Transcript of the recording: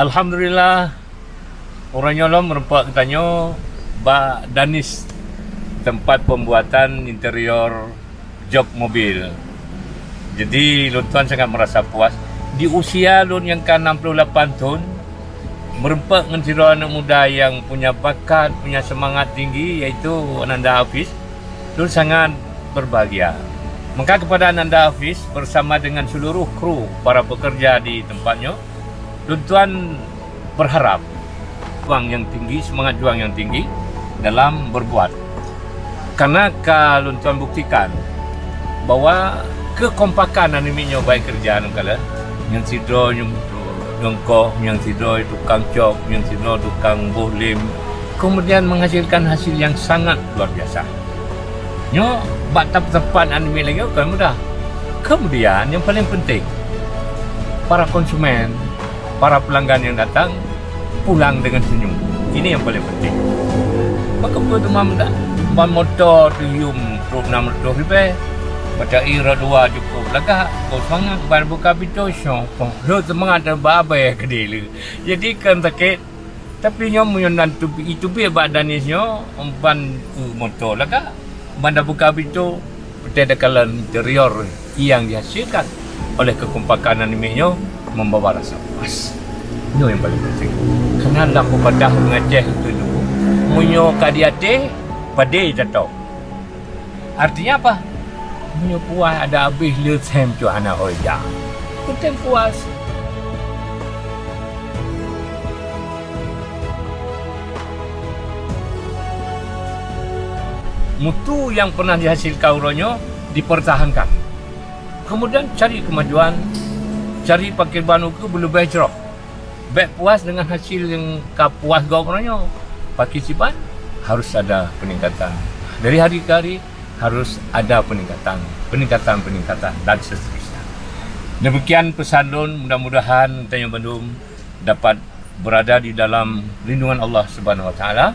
Alhamdulillah, orang nyolong merempak katanya Mbak Danis tempat pembuatan interior jok mobil. Jadi Lun Tuan sangat merasa puas. Di usia Lun yang ke-68 tahun, merempak dengan siro anak muda yang punya bakat, punya semangat tinggi, iaitu Ananda Hafiz. Lun sangat berbahagia. Maka kepada Ananda Hafiz bersama dengan seluruh kru para pekerja di tempatnya, Lun Tuan berharap juang yang tinggi, semangat juang yang tinggi dalam berbuat. Karena kalau Lun Tuan buktikan bahwa kekompakan animenya baik kerjaan kala yang sidro nyongkoh, yang sidro tukang cok, yang sidro tukang bohlim, kemudian menghasilkan hasil yang sangat luar biasa. Nyo bak tepat anime lagi kan mudah. Kemudian yang paling penting, para konsumen, para pelanggan yang datang pulang dengan senyum. Ini yang paling penting. Maka betul mam motor tium truk 600 ribu. Baca ira dua cukup. Lagak kau semangat bar buka pintu syok. Lo semangat dan babai ke dia. Jadi kan sakit. Tapi nyom yang itu biar badanisnya umpan motor lagak. Banda buka pintu betul kalan interior yang dihasilkan oleh kekompakan animenya membawa rasa puas. Itu yang paling penting. Karena lampu padah mengaceh itu dulu. Munyo kadiate padai jatuh. Artinya apa? Munyo puas ada habis lesem tu anak hoja. Kita puas. Mutu yang pernah dihasilkan uronyo dipertahankan. Kemudian cari kemajuan, cari pakai banu ke berlebih cerah. Baik puas dengan hasil yang puas kau orangnya. Partisipan harus ada peningkatan. Dari hari ke hari harus ada peningkatan dan seterusnya. Demikian pesan Lun, mudah-mudahan Tanjung Bandung dapat berada di dalam lindungan Allah Subhanahu Wa Taala.